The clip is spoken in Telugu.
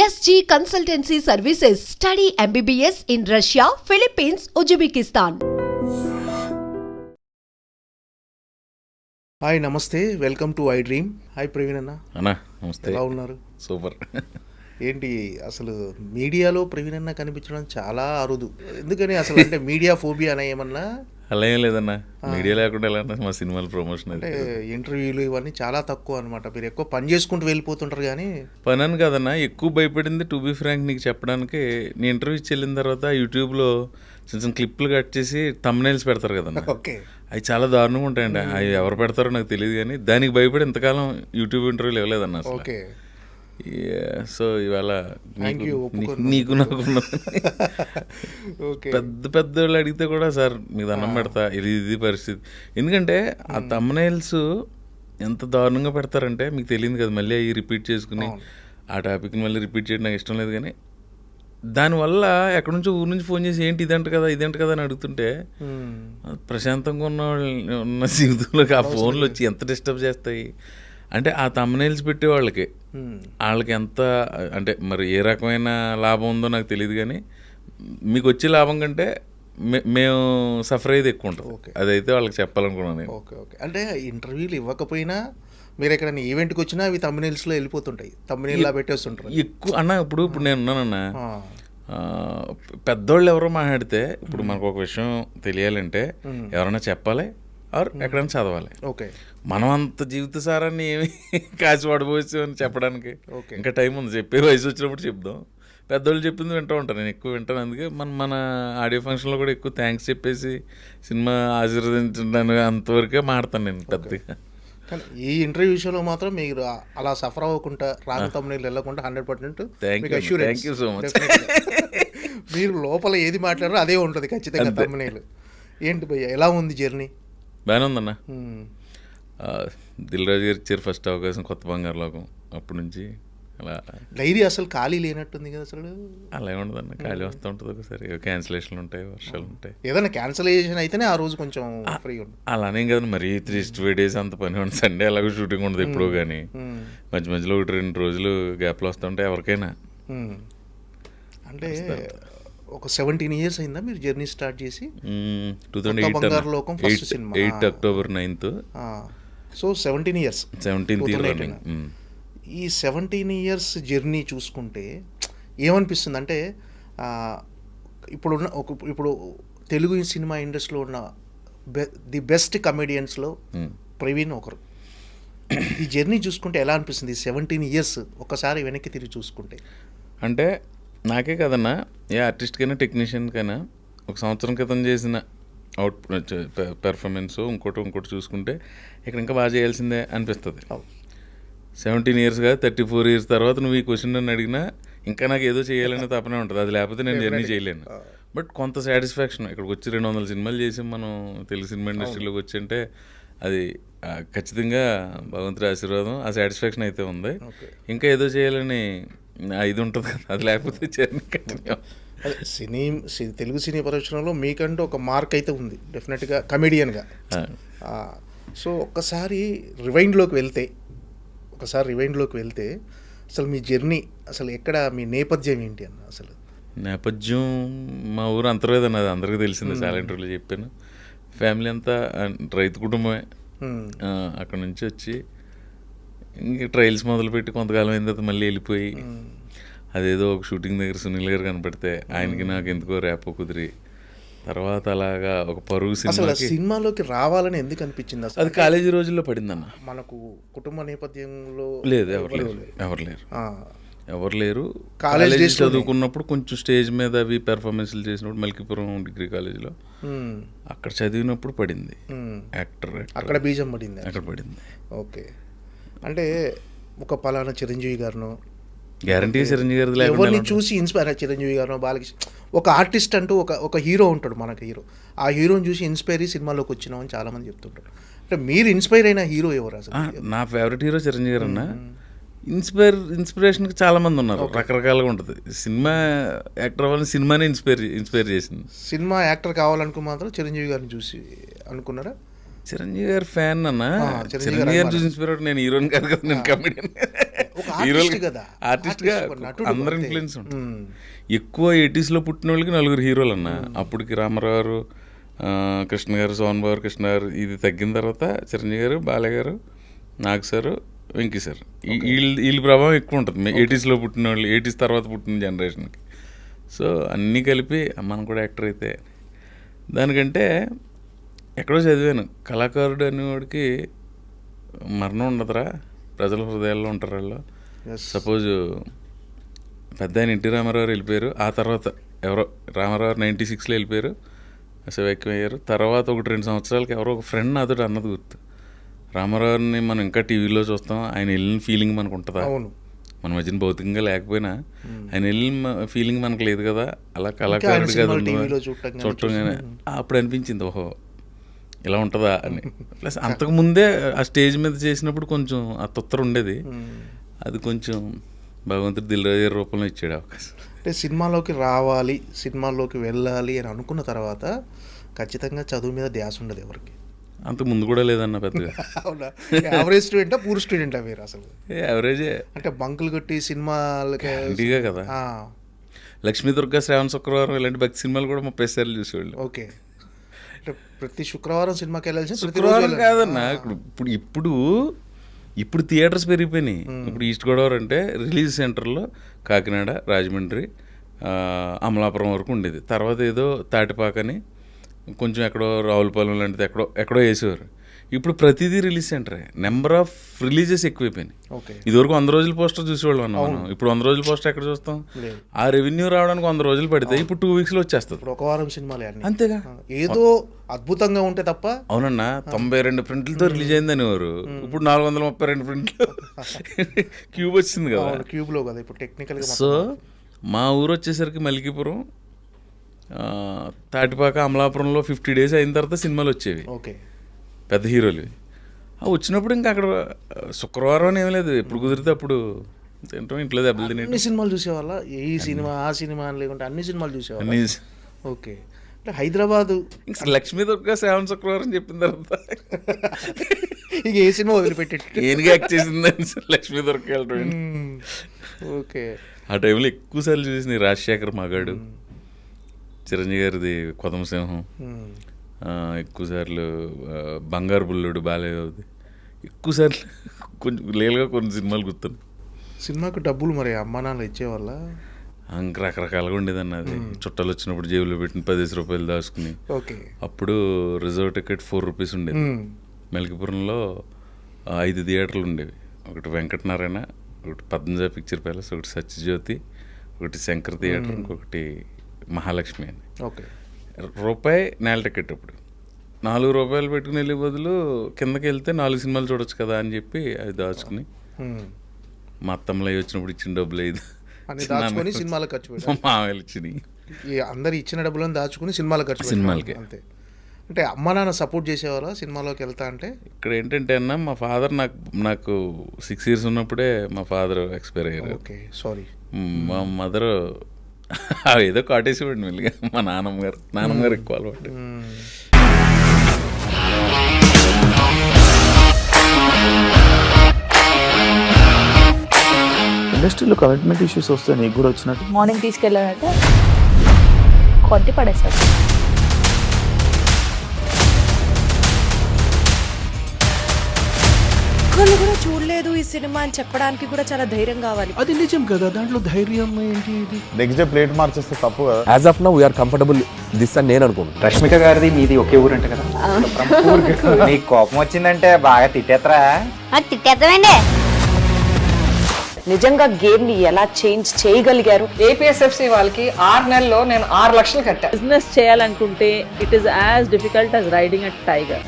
SG Consultancy Services. Study MBBS in Russia, Philippines, Uzbekistan. Hi నమస్తే, welcome to iDream. Hi Praveen అన్న. నమస్తే. ఎలా ఉన్నారు? సూపర్. ఏంటి అసలు మీడియాలో ప్రవీణ్ అన్న కనిపించడం చాలా అరుదు. ఎందుకని అసలు అంటే మీడియా ఫోబియా అనే ఏమన్నా? అలా ఏం లేదన్నా, మీడియా లేకుండా ఎలా మా సినిమాల ప్రమోషన్ అంటే ఇంటర్వ్యూలు ఇవన్నీ చాలా తక్కువ అనమాట. మీరు ఎక్కువ పని చేసుకుంటూ వెళ్ళిపోతుంటారు. కానీ పని అని కదన్నా, ఎక్కువ భయపడింది టు బి ఫ్రాంక్ నీకు చెప్పడానికి. నీ ఇంటర్వ్యూ వెళ్ళిన తర్వాత యూట్యూబ్లో చిన్న చిన్న క్లిప్లు కట్ చేసి థంబ్నెయిల్స్ పెడతారు కదన్నా. ఓకే, అవి చాలా దారుణంగా ఉంటాయండి. అవి ఎవరు పెడతారో నాకు తెలియదు, కానీ దానికి భయపడి ఇంతకాలం యూట్యూబ్ ఇంటర్వ్యూలు ఇవ్వలేదన్నా. ఓకే. సో ఇవాళ నీకు నాకు పెద్ద వాళ్ళు అడిగితే కూడా సార్ మీకు దండం పెడతా, ఇది పరిస్థితి. ఎందుకంటే ఆ థంబ్నెయిల్స్ ఎంత దారుణంగా పెడతారంటే మీకు తెలియదు కదా, మళ్ళీ అవి రిపీట్ చేసుకుని ఆ టాపిక్ని మళ్ళీ రిపీట్ చేయడం నాకు ఇష్టం లేదు. కానీ దానివల్ల ఎక్కడి నుంచో ఊరి నుంచి ఫోన్ చేసి ఏంటి ఇదంట కదా అని అడుగుతుంటే ప్రశాంతంగా ఉన్న జీవితంలోకి ఆ ఫోన్లు వచ్చి ఎంత డిస్టర్బ్ చేస్తాయి. అంటే ఆ థంబ్నెయిల్స్ పెట్టే వాళ్ళకి ఎంత అంటే మరి ఏ రకమైన లాభం ఉందో నాకు తెలియదు. కానీ మీకు వచ్చే లాభం కంటే మేము సఫర్ అయ్యేది ఎక్కువ ఉంటుంది. అదైతే వాళ్ళకి చెప్పాలనుకున్నాను నేను. Okay okay. అంటే ఇంటర్వ్యూలు ఇవ్వకపోయినా మీరు ఎక్కడైనా ఈవెంట్కి వచ్చినా అవి థంబ్నెయిల్స్లో వెళ్ళిపోతుంటాయి, థంబ్నెయిల్లా పెట్టేస్తుంటారు ఎక్కువ అన్న. ఇప్పుడు నేను ఉన్నానన్నా, పెద్దోళ్ళు ఎవరో మాట్లాడితే ఇప్పుడు మనకు ఒక విషయం తెలియాలంటే ఎవరైనా చెప్పాలి ఆర్ ఎక్కడైనా చదవాలి. ఓకే. మనం అంత జీవిత సారాన్ని ఏమి కాచి పడిపోవచ్చు అని చెప్పడానికి ఇంకా టైం ఉంది. చెప్పే వయసు వచ్చినప్పుడు చెప్దాం. పెద్దోళ్ళు చెప్పింది వింటూ ఉంటాను, నేను ఎక్కువ వింటాను. అందుకే మన ఆడియో ఫంక్షన్లో కూడా ఎక్కువ థ్యాంక్స్ చెప్పేసి సినిమా ఆశీర్వదించడానికి అంతవరకే మాడతాను నేను పెద్దగా. కానీ ఈ ఇంటర్వ్యూ విషయంలో మాత్రం మీరు అలా సఫర్ అవ్వకుండా, రాంగ్ థంబ్నెయిల్ వెళ్ళకుండా 100% థ్యాంక్ యూ సో మచ్. మీరు లోపల ఏది మాట్లాడారో అదే ఉంటుంది ఖచ్చితంగా థంబ్నెయిల్. ఏంటి భయ్య, ఎలా ఉంది జర్నీ? బాగానే ఉందన్న. దిల్ రాజు గారు ఇచ్చారు ఫస్ట్ అవకాశం, కొత్త బంగారు లోకం. అప్పటి నుంచి అలా డైరీ అసలు ఖాళీ లేనట్టుంది కదా అసలు. అలా ఏముండదన్న, ఖాళీ వస్తూ ఉంటుంది. ఒకసారి క్యాన్సిలేషన్లు ఉంటాయి, వర్షాలు ఉంటాయి. ఏదైనా క్యాన్సిలేషన్ అయితేనే ఆ రోజు కొంచెం ఫ్రీ ఉంటుంది. అలానేం కదా మరి 365 days అంత పని ఉంటుంది. సండే అలాగే షూటింగ్ ఉండదు ఎప్పుడో. కానీ మధ్య మధ్యలో 1-2 రోజులు గ్యాప్లు వస్తుంటాయి ఎవరికైనా. అంటే ఒక 17 years అయిందా మీరు జర్నీ స్టార్ట్ చేసి? 2008 బంగారు లోకం first cinema 8 October 9th. So 17 years. 17th. ఈ 17 years జర్నీ చూసుకుంటే ఏమనిపిస్తుంది అంటే, ఇప్పుడు తెలుగు సినిమా ఇండస్ట్రీలో ఉన్న ది బెస్ట్ కమెడియన్స్లో ప్రవీణ్ ఒకరు. ఈ జర్నీ చూసుకుంటే ఎలా అనిపిస్తుంది 17 years ఒక్కసారి వెనక్కి తిరిగి చూసుకుంటే? అంటే నాకే కదన్నా, ఏ ఆర్టిస్ట్కైనా టెక్నీషియన్కైనా ఒక సంవత్సరం క్రితం చేసిన అవుట్పుట్ పెర్ఫార్మెన్స్ ఇంకోటి చూసుకుంటే ఇక్కడ ఇంకా బాగా చేయాల్సిందే అనిపిస్తుంది. 17 years కాదు, 34 years తర్వాత నువ్వు ఈ క్వశ్చన్ నన్ను అడిగినా ఇంకా నాకు ఏదో చేయాలనే తపనే ఉంటుంది. అది లేకపోతే నేను జర్నీ చేయలేను. బట్ కొంత సాటిస్ఫాక్షన్, ఇక్కడికి వచ్చి 200 సినిమాలు చేసి మనం తెలుగు సినిమా ఇండస్ట్రీలోకి వచ్చి అంటే అది ఖచ్చితంగా భగవంతుడి ఆశీర్వాదం. ఆ సాటిస్ఫాక్షన్ అయితే ఉంది. ఇంకా ఏదో చేయాలని ఇది ఉంటుంది కదా, అది లేకపోతే జర్నీ కంటిన్యూ. తెలుగు సినీ పరిశ్రమలో మీకంటూ ఒక మార్క్ అయితే ఉంది డెఫినెట్గా కమెడియన్గా. సో ఒక్కసారి రివైండ్లోకి వెళ్తే అసలు మీ జర్నీ అసలు ఎక్కడ, మీ నేపథ్యం ఏంటి అన్న? అసలు నేపథ్యం మా ఊరు అంతర్వేదన్న, అది అందరికీ తెలిసిందే, చాలా ఇంటర్వ్యూలో చెప్పాను. ఫ్యామిలీ అంతా రైతు కుటుంబమే. అక్కడ నుంచి వచ్చి ఇంక ట్రయల్స్ మొదలుపెట్టి కొంతకాలం అయిన తర్వాత మళ్ళీ వెళ్ళిపోయి అదేదో ఒక షూటింగ్ దగ్గర సునీల్ గారు కనపడితే ఆయనకి నాకు ఎందుకో ర్యాపో కుదిరి తర్వాత అలాగా ఒక పరుగు సినిమాలోకి రావాలని ఎందుకు అనిపించింది అసలు? అది కాలేజీ రోజుల్లో పడిందన్న. మనకు కుటుంబ నేపథ్యంలో లేదు, ఎవరు లేరు. కాలేజీ చదువుకున్నప్పుడు కొంచెం స్టేజ్ మీద అవి పెర్ఫార్మెన్స్లు చేసినప్పుడు మల్కీపురం డిగ్రీ కాలేజీలో అక్కడ చదివినప్పుడు పడింది. యాక్టర్ అక్కడ బీజం పడింది, అక్కడ పడింది. ఓకే. అంటే ఒక పలానా చిరంజీవి గారినో, గ్యారంటీ చిరంజీవి గారి ఎవరిని చూసి ఇన్స్పైర్ అయ్యి, చిరంజీవి గారినో, బాలకృష్ణ, ఒక ఆర్టిస్ట్ అంటూ ఒక హీరో ఉంటాడు మనకు, హీరో. ఆ హీరోని చూసి ఇన్స్పైర్ అయ్యి సినిమాలోకి వచ్చినామని చాలామంది చెప్తుంటారు. అంటే మీరు ఇన్స్పైర్ అయిన హీరో ఎవరు అసలు? నా ఫేవరెట్ హీరో చిరంజీవి గారు అన్న. ఇన్స్పిరేషన్కి చాలామంది ఉన్నారు, రకరకాలుగా ఉంటుంది. సినిమా యాక్టర్ అవ్వాలని సినిమానే ఇన్స్పైర్ చేసింది. సినిమా యాక్టర్ కావాలనుకో మాత్రం చిరంజీవి గారిని చూసి అనుకున్నారా? చిరంజీవి గారి ఫ్యాన్ అన్న. చిరంజీవి గారు చూసి ఇన్స్పైర్ అవుట్. నేను హీరోని కాదు కదా, నేను కమెడియన్. ఒక artist కదా. ఆర్టిస్ట్గా Artist, ఒక నటుడు అందరు అంతే. ఇన్ఫ్లుయెన్స్ ఉంటుంది. ఎక్కువ 80s లో పుట్టిన వాళ్ళకి 4 హీరోలు అన్న. అప్పటికి రామారావు గారు, కృష్ణ గారు, సోహన్ బాబు, కృష్ణ గారు, ఇది తగ్గిన తర్వాత చిరంజీవి గారు, బాలయ్య గారు, నాగ్ సార్, వెంకీ సార్, వీళ్ళ ప్రభావం ఎక్కువ ఉంటుంది 80s లో పుట్టిన వాళ్ళు, 80s తర్వాత పుట్టిన జనరేషన్కి. సో అన్నీ కలిపి మనం కూడా యాక్టర్ అయితే దానికంటే ఎక్కడో చదివాను, కళాకారుడు అనేవాడికి మరణం ఉండదురా, ప్రజల హృదయాల్లో ఉంటారు వాళ్ళు. సపోజ్ పెద్ద ఆయన ఎన్టీ రామారావు వెళ్ళిపోయారు, ఆ తర్వాత ఎవరో రామారావు 96లో వెళ్ళిపోయారు, శివైక్యం అయ్యారు. తర్వాత 1-2 సంవత్సరాలకి ఎవరో ఒక ఫ్రెండ్ నాతో అన్నది గుర్తు, రామారావుని మనం ఇంకా టీవీలో చూస్తాం, ఆయన వెళ్ళిన ఫీలింగ్ మనకు ఉంటుందా? మన మధ్యన భౌతికంగా లేకపోయినా ఆయన వెళ్ళిన ఫీలింగ్ మనకు లేదు కదా, అలా కళాకారుడు కదా చూడటంగానే అప్పుడు అనిపించింది, ఓహో ఇలా ఉంటుందా అని. ప్లస్ అంతకుముందే ఆ స్టేజ్ మీద చేసినప్పుడు కొంచెం ఆ తొత్తర ఉండేది, అది కొంచెం భగవంతుడు దిల్ రాజు రూపంలో ఇచ్చాడు అవకాశం. అంటే సినిమాలోకి రావాలి, సినిమాల్లోకి వెళ్ళాలి అని అనుకున్న తర్వాత ఖచ్చితంగా చదువు మీద ధ్యాస ఉండదు ఎవరికి. అంతకు ముందు కూడా లేదన్న పెద్దగా. అవునా? యావరేజ్ స్టూడెంటా, పూర్ స్టూడెంటా మీరు అసలు? యావరేజే, అంటే బంకులు కొట్టి సినిమాలకి ఇంటిగా కదా. లక్ష్మీ దుర్గా, శ్రావణ శుక్రవారం ఇలాంటి భక్తి సినిమాలు కూడా 30 సార్లు చూసేవాళ్ళు. ఓకే, అంటే ప్రతి శుక్రవారం సినిమాకి వెళ్ళాల్సి? శుక్రవారం కాదన్న, ఇప్పుడు థియేటర్స్ పెరిగిపోయినాయి. ఇప్పుడు ఈస్ట్ గోదావరి అంటే రిలీజ్ సెంటర్లో కాకినాడ, రాజమండ్రి, అమలాపురం వరకు ఉండేది. తర్వాత ఏదో తాటిపాకని కొంచెం ఎక్కడో రావులపాలెం లాంటిది ఎక్కడో వేసేవారు. ఇప్పుడు ప్రతిదీ రిలీజ్ సెంటరే, నెంబర్ ఆఫ్ రిలీజెస్ ఎక్కువైపోయినాయి. ఇదివరకు 100 రోజుల పోస్టర్ చూసేవాళ్ళం అన్నాం మనం, ఇప్పుడు 100 రోజుల పోస్టర్ ఎక్కడ చూస్తాం? ఆ రెవెన్యూ రావడానికి 100 రోజులు పడితే ఇప్పుడు 2 వీక్స్లో వచ్చేస్తుంది. ఒక వారం సినిమాలే అంతేగా, ఏదో అద్భుతంగా ఉంటే తప్ప. అవునన్నా, 92 ప్రింట్లతో రిలీజ్ అయింది అనేవారు, ఇప్పుడు 432 ప్రింట్లు క్యూబ్ వచ్చింది కదా, క్యూబ్లో కదా ఇప్పుడు టెక్నికల్. సో మా ఊరు వచ్చేసరికి మల్కీపురం, తాటిపాక, అమలాపురంలో 50 days అయిన తర్వాత సినిమాలు వచ్చేవి. ఓకే, పెద్ద హీరోలు వచ్చినప్పుడు ఇంకా అక్కడ శుక్రవారం అని ఏం లేదు, ఎప్పుడు కుదిరితే అప్పుడు తింటాం, ఇంట్లో దెబ్బలు తినే. అన్ని సినిమాలు చూసేవాళ్ళ? ఈ సినిమా ఆ సినిమా అని లేకుంటే అన్ని సినిమాలు చూసేవాళ్ళ? ఓకే, అంటే హైదరాబాదు ఇంకా లక్ష్మీ దుర్గా, శ్రావణ శుక్రవారం చెప్పిన తర్వాత ఇక ఏ సినిమా వదిలిపెట్టి ఏనుగా యాక్ట్ చేసిందని లక్ష్మీ దుర్గా వెళ్ళడం. ఓకే, ఆ టైంలో ఎక్కువసార్లు చూసింది రాజశేఖర్ మగాడు, చిరంజీవి గారిది కొదమసింహం, ఎక్కువసార్లు బంగారు బుల్లుడు బాలయ్యది, ఎక్కువసార్లు కొంచెం లేలుగా కొన్ని సినిమాలు గుర్తున్నాయి. సినిమాకు డబ్బులు మరి అమ్మా నాన్న ఇచ్చేవాళ్ళ? ఇంకా రకరకాలుగా ఉండేదన్న, అది చుట్టాలు వచ్చినప్పుడు జేబులో పెట్టిన 10 రూపాయలు దాచుకుని. ఓకే, అప్పుడు రిజర్వ్ టికెట్ 4 rupees ఉండేది. మెల్కీపురంలో 5 థియేటర్లు ఉండేవి, ఒకటి వెంకటనారాయణ, ఒకటి పద్మజ పిక్చర్ ప్యాలెస్, ఒకటి సత్యజ్యోతి, ఒకటి శంకర్ థియేటర్, ఇంకొకటి మహాలక్ష్మి అని. ఓకే, రూపాయి నేల టికెట్. అప్పుడు 4 రూపాయలు పెట్టుకుని వెళ్ళే బదులు కిందకి వెళ్తే 4 సినిమాలు చూడొచ్చు కదా అని చెప్పి అది దాచుకుని, మా అత్తమ్మలు అవి వచ్చినప్పుడు ఇచ్చిన డబ్బులు దాచుకొని సినిమాలకు ఖర్చు పెట్టారు. మామయ్యలు ఇచ్చినాయి, అందరు ఇచ్చిన డబ్బులను దాచుకుని సినిమాలకు ఖర్చు, సినిమాలకి అంతే. అంటే అమ్మ నాన్న సపోర్ట్ చేసేవారా సినిమాలోకి వెళ్తా అంటే? ఇక్కడ ఏంటంటే అన్న, మా ఫాదర్ నాకు 6 years ఉన్నప్పుడే మా ఫాదర్ ఎక్స్పైర్ అయ్యారు. Okay, sorry. మా మదర్ ఏదో కాటేసేవాడు మెల్లిగా. మా నాన్నమ్మగారు ఎక్కువ అలవాటు. ఇండస్ట్రీలో కమిట్మెంట్ ఇష్యూస్ వస్తే నీకు కూడా వచ్చినట్టు? మార్నింగ్ తీసుకెళ్ళాలంటే కొద్ది పడేసారు. ఒక్కళ్ళు కూడా చూడలేదు ఈ సినిమా అని చెప్పడానికి కూడా చాలా ధైర్యం కావాలి. అది నిజం కదా, దాంట్లో ధైర్యం ఏంటి? ఇది నెక్స్ట్ డే ప్లేట్ మార్చేస్తే తప్పు కదా. As of now we're comfortable this అని నేను అనుకుంటున్నాను. రష్మిక గారిది మీది ఒకే ఊరు అంట కదా? నీకు కోపం వచ్చిందంటే బాగా తిట్టేత్తరా? తిట్టేద్దామండి. నిజంగా గేమ్ ని ఎలా చేంజ్ చేయగలిగారు? ఏపీఎస్ఎఫ్సి వాళ్ళకి 6 నెలల్లో నేను 6 లక్షలు కట్టా. బిజినెస్ చేయాలనుకుంటే it is as difficult as riding a tiger.